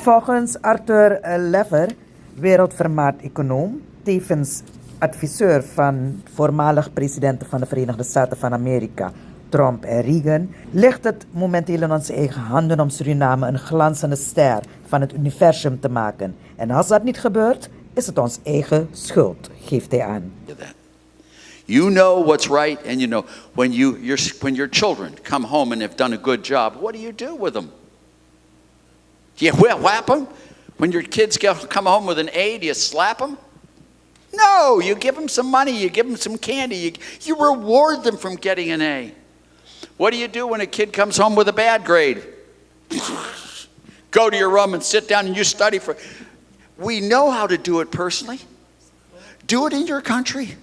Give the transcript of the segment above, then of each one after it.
Volgens Arthur Lever, wereldformaat-econoom, tevens adviseur van voormalig presidenten van de Verenigde Staten van Amerika, Trump en Reagan, ligt het momenteel in onze eigen handen om Suriname een glanzende ster van het universum te maken. En als dat niet gebeurt, is het ons eigen schuld, geeft hij aan. You know what's right, and you know when your children come home and have done a good job, what do with them? Do you whap them? When your kids come home with an A, do you slap them? No, you give them some money, you give them some candy, you reward them from getting an A. What do you do when a kid comes home with a bad grade? Go to your room and sit down and you study for. We know how to do it personally. Do it in your country.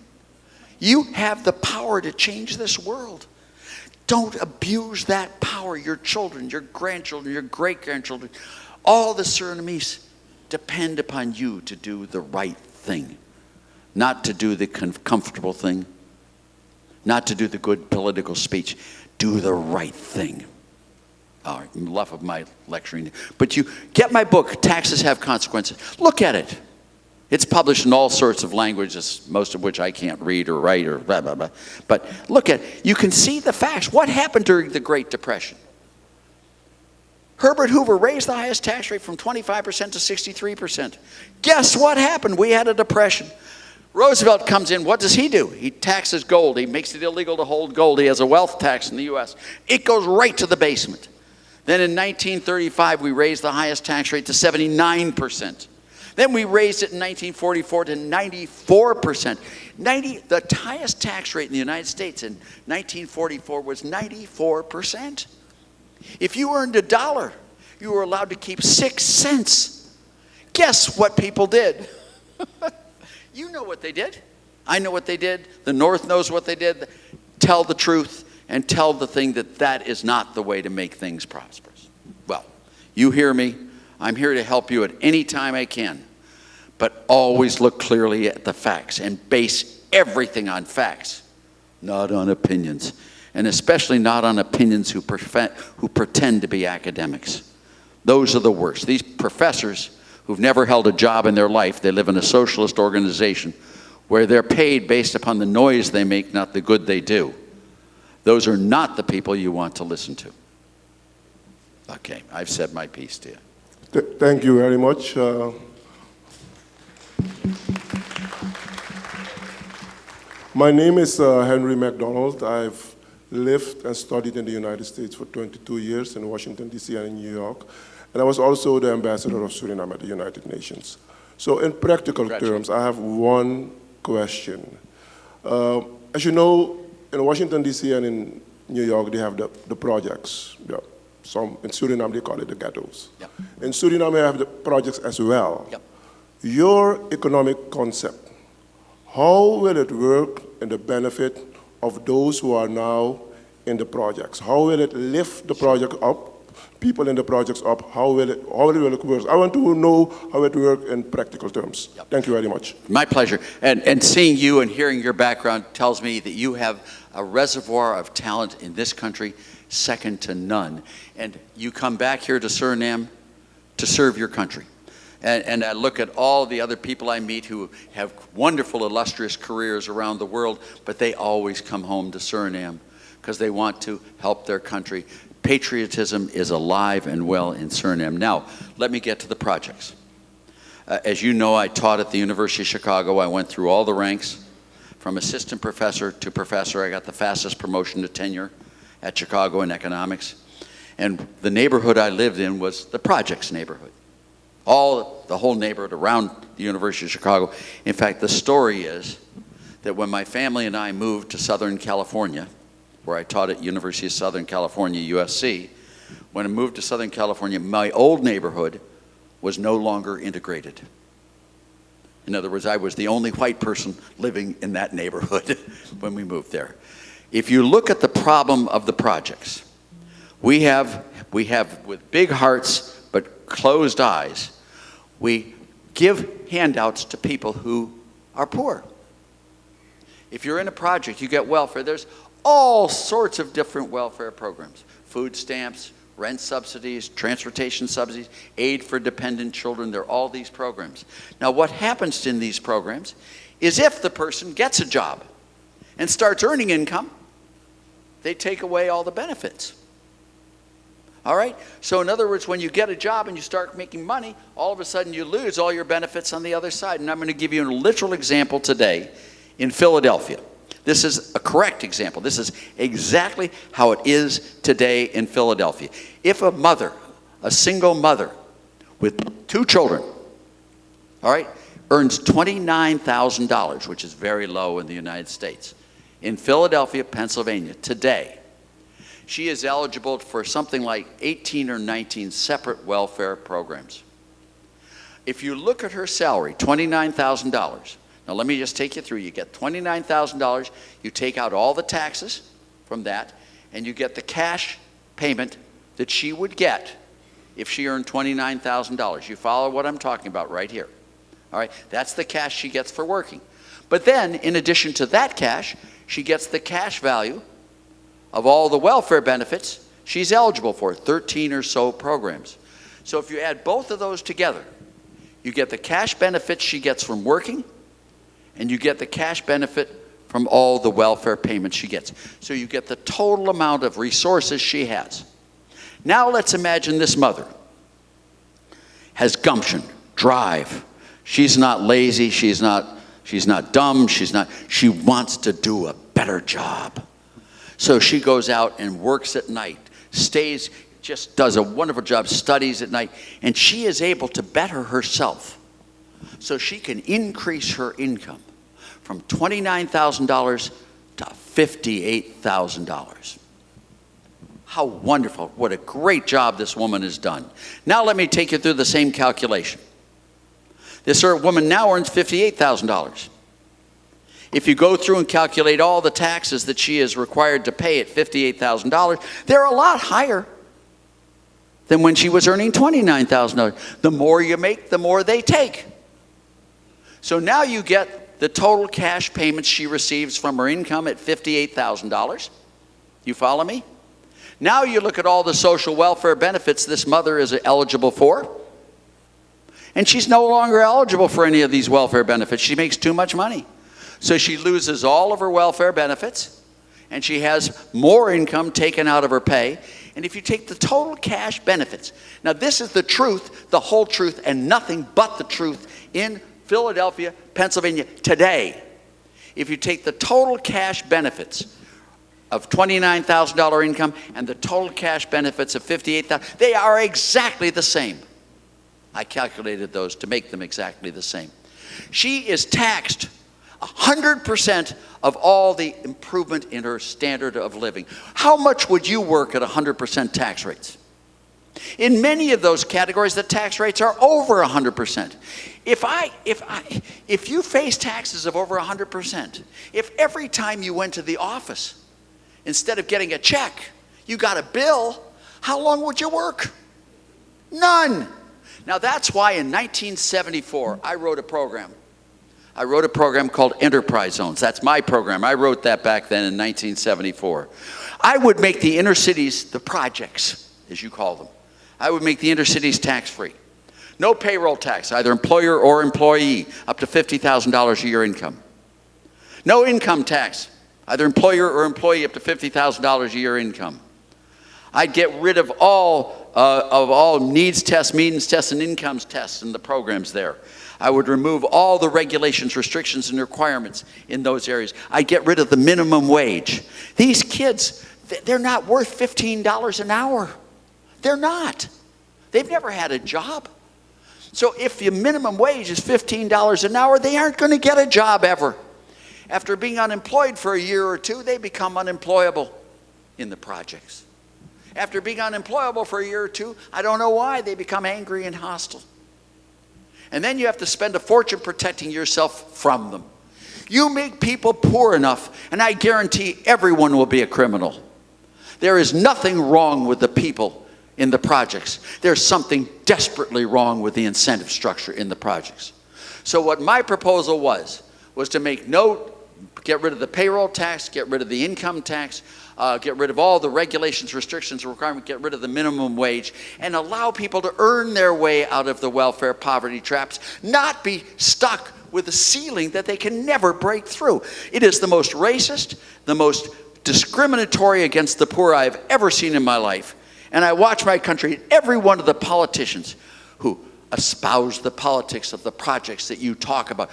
You have the power to change this world. Don't abuse that power. Your children, your grandchildren, your great-grandchildren, all the Surinamese depend upon you to do the right thing. Not to do the comfortable thing. Not to do the good political speech. Do the right thing. All right, enough of my lecturing. But you get my book, Taxes Have Consequences. Look at it. It's published in all sorts of languages, most of which I can't read or write or blah, blah, blah. But look at it. You can see the facts. What happened during the Great Depression? Herbert Hoover raised the highest tax rate from 25% to 63%. Guess what happened? We had a depression. Roosevelt comes in. What does he do? He taxes gold. He makes it illegal to hold gold. He has a wealth tax in the U.S. It goes right to the basement. Then in 1935, we raised the highest tax rate to 79%. Then we raised it in 1944 to 94%. The highest tax rate in the United States in 1944 was 94%. If you earned $1, you were allowed to keep 6 cents. Guess what people did? You know what they did. I know what they did. The North knows what they did. Tell the truth and tell the thing that is not the way to make things prosperous. Well, you hear me. I'm here to help you at any time I can. But always look clearly at the facts and base everything on facts, not on opinions. And especially not on opinions who pretend to be academics. Those are the worst. These professors who've never held a job in their life, they live in a socialist organization where they're paid based upon the noise they make, not the good they do. Those are not the people you want to listen to. Okay, I've said my piece to you. Thank you very much. My name is Henry McDonald. I've lived and studied in the United States for 22 years in Washington, D.C. and in New York. And I was also the ambassador of Suriname at the United Nations. So in practical terms, I have one question. As you know, in Washington, D.C. and in New York, they have the projects. Yeah. Some, in Suriname, they call it the ghettos. Yep. In Suriname, they have the projects as well. Yep. Your economic concept, how will it work in the benefit of those who are now in the projects? How will it lift the project up, people in the projects up? How will it work? I want to know how it works in practical terms. Yep. Thank you very much. My pleasure. And seeing you and hearing your background tells me that you have a reservoir of talent in this country second to none. And you come back here to Suriname to serve your country. And I look at all the other people I meet who have wonderful, illustrious careers around the world, but they always come home to Suriname because they want to help their country. Patriotism is alive and well in Suriname. Now, let me get to the projects. As you know, I taught at the University of Chicago. I went through all the ranks. From assistant professor to professor, I got the fastest promotion to tenure at Chicago in economics. And the neighborhood I lived in was the projects neighborhood. The whole neighborhood around the University of Chicago. In fact, the story is that when my family and I moved to Southern California, where I taught at University of Southern California, USC, when I moved to Southern California, my old neighborhood was no longer integrated. In other words, I was the only white person living in that neighborhood when we moved there. If you look at the problem of the projects, we have with big hearts but closed eyes, we give handouts to people who are poor. If you're in a project, you get welfare. There's all sorts of different welfare programs. Food stamps, rent subsidies, transportation subsidies, aid for dependent children. There are all these programs. Now, what happens in these programs is if the person gets a job and starts earning income, they take away all the benefits. All right? So in other words, when you get a job and you start making money, all of a sudden you lose all your benefits on the other side. And I'm going to give you a literal example today in Philadelphia. This is a correct example. This is exactly how it is today in Philadelphia. If a mother, a single mother with 2 children, all right, earns $29,000, which is very low in the United States, in Philadelphia, Pennsylvania, today, she is eligible for something like 18 or 19 separate welfare programs. If you look at her salary, $29,000, now let me just take you through. You get $29,000, you take out all the taxes from that, and you get the cash payment that she would get if she earned $29,000. You follow what I'm talking about right here. All right, that's the cash she gets for working. But then, in addition to that cash, she gets the cash value of all the welfare benefits she's eligible for, 13 or so programs. So if you add both of those together, you get the cash benefits she gets from working, and you get the cash benefit from all the welfare payments she gets. So you get the total amount of resources she has. Now let's imagine this mother has gumption, drive. She's not lazy, she's not dumb, she wants to do a better job. So she goes out and works at night, stays, just does a wonderful job, studies at night, and she is able to better herself so she can increase her income from $29,000 to $58,000. How wonderful. What a great job this woman has done. Now let me take you through the same calculation. This woman now earns $58,000. If you go through and calculate all the taxes that she is required to pay at $58,000, they're a lot higher than when she was earning $29,000. The more you make, the more they take. So now you get the total cash payments she receives from her income at $58,000. You follow me? Now you look at all the social welfare benefits this mother is eligible for, and she's no longer eligible for any of these welfare benefits. She makes too much money. So she loses all of her welfare benefits, and she has more income taken out of her pay. And if you take the total cash benefits, now this is the truth, the whole truth, and nothing but the truth in Philadelphia, Pennsylvania today. If you take the total cash benefits of $29,000 income and the total cash benefits of $58,000, they are exactly the same. I calculated those to make them exactly the same. She is taxed 100% of all the improvement in her standard of living. How much would you work at 100% tax rates? In many of those categories, the tax rates are over 100%. If you face taxes of over 100%, if every time you went to the office, instead of getting a check, you got a bill, how long would you work? None. Now that's why in 1974, I wrote a program. I wrote a program called Enterprise Zones. That's my program. I wrote that back then in 1974. I would make the inner cities, the projects, as you call them, I would make the inner cities tax-free. No payroll tax, either employer or employee, up to $50,000 a year income. No income tax, either employer or employee, up to $50,000 a year income. I'd get rid of all needs tests, means tests, and incomes tests in the programs there. I would remove all the regulations, restrictions, and requirements in those areas. I'd get rid of the minimum wage. These kids, they're not worth $15 an hour. They're not. They've never had a job. So if the minimum wage is $15 an hour, they aren't going to get a job ever. After being unemployed for a year or two, they become unemployable in the projects. After being unemployable for a year or two, I don't know why, they become angry and hostile. And then you have to spend a fortune protecting yourself from them. You make people poor enough, and I guarantee everyone will be a criminal. There is nothing wrong with the people in the projects. There's something desperately wrong with the incentive structure in the projects. So what my proposal was to make no get rid of the payroll tax, get rid of the income tax, get rid of all the regulations, restrictions, requirements, get rid of the minimum wage, and allow people to earn their way out of the welfare poverty traps, not be stuck with a ceiling that they can never break through. It is the most racist, the most discriminatory against the poor I have ever seen in my life. And I watch my country, every one of the politicians who espouse the politics of the projects that you talk about.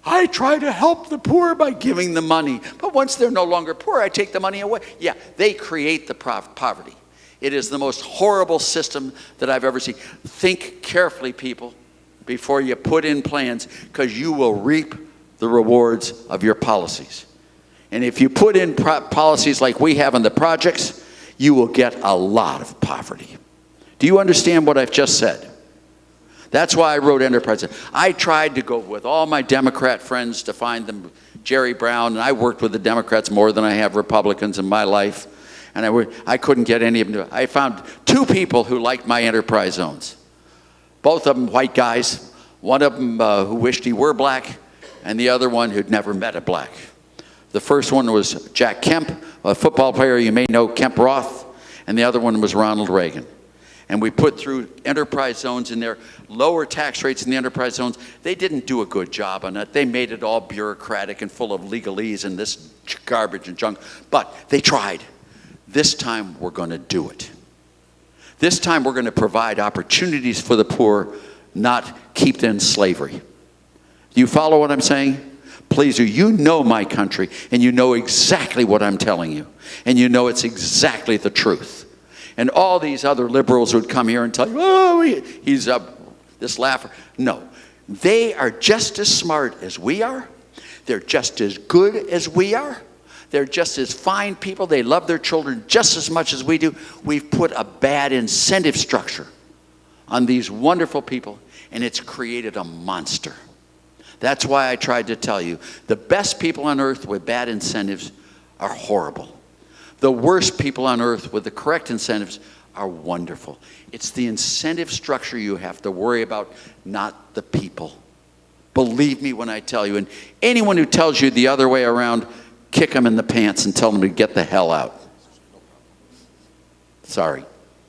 I try to help the poor by giving them money, but once they're no longer poor, I take the money away. Yeah, they create the poverty. It is the most horrible system that I've ever seen. Think carefully, people, before you put in plans, because you will reap the rewards of your policies. And if you put in policies like we have in the projects, you will get a lot of poverty. Do you understand what I've just said? That's why I wrote Enterprise. I tried to go with all my Democrat friends to find them, Jerry Brown, and I worked with the Democrats more than I have Republicans in my life, and I couldn't get any of them. I found 2 people who liked my enterprise zones. Both of them white guys, one of them who wished he were black, and the other one who'd never met a black. The first one was Jack Kemp, a football player you may know, Kemp Roth, and the other one was Ronald Reagan. And we put through enterprise zones in there, lower tax rates in the enterprise zones. They didn't do a good job on it. They made it all bureaucratic and full of legalese and this garbage and junk. But they tried. This time we're going to do it. This time we're going to provide opportunities for the poor, not keep them in slavery. Do you follow what I'm saying? Please do. You know my country, and you know exactly what I'm telling you. And you know it's exactly the truth. And all these other liberals would come here and tell you, oh, he's this laugher. No, they are just as smart as we are. They're just as good as we are. They're just as fine people. They love their children just as much as we do. We've put a bad incentive structure on these wonderful people, and it's created a monster. That's why I tried to tell you, the best people on earth with bad incentives are horrible. The worst people on earth with the correct incentives are wonderful. It's the incentive structure you have to worry about, not the people. Believe me when I tell you. And anyone who tells you the other way around, kick them in the pants and tell them to get the hell out. Sorry,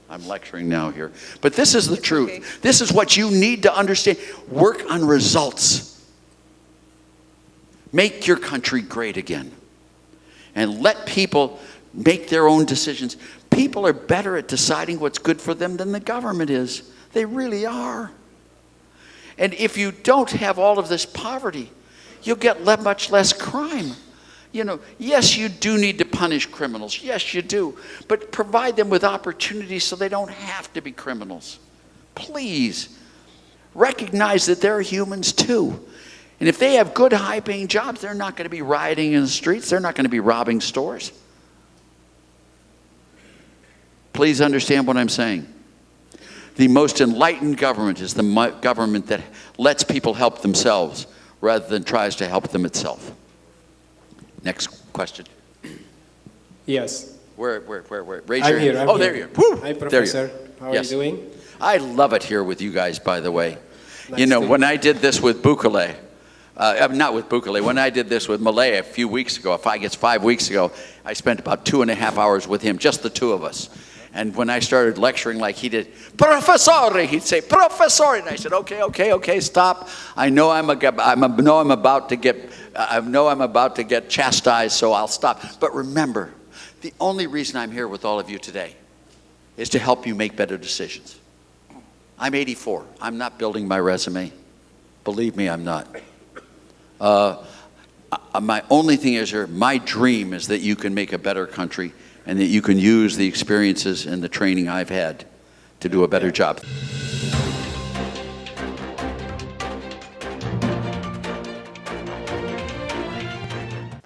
I'm lecturing now here. But this is the truth. Okay. This is what you need to understand. Work on results. Make your country great again. And let people make their own decisions. People are better at deciding what's good for them than the government is. They really are. And if you don't have all of this poverty, you'll get much less crime. You know, yes, you do need to punish criminals. Yes, you do. But provide them with opportunities so they don't have to be criminals. Please. Recognize that they're humans too. And if they have good, high-paying jobs, they're not going to be rioting in the streets. They're not going to be robbing stores. Please understand what I'm saying. The most enlightened government is the government that lets people help themselves rather than tries to help them itself. Next question. Yes. Where? Raise I'm your here. hand. There you are. Woo! Hi, Professor. How are you doing? I love it here with you guys, by the way. Nice you know, when I did this with Bukele, not with Bukele, when I did this with Malay a few weeks ago, 5 weeks ago, I spent about 2.5 hours with him, just the two of us. And when I started lecturing like he did, Professore, he'd say, Professore. And I said, okay, stop. I know I'm about to get chastised, so I'll stop. But remember, the only reason I'm here with all of you today is to help you make better decisions. I'm 84. I'm not building my resume. Believe me, I'm not. My only thing is my dream is that you can make a better country and that you can use the experiences and the training I've had to do a better job.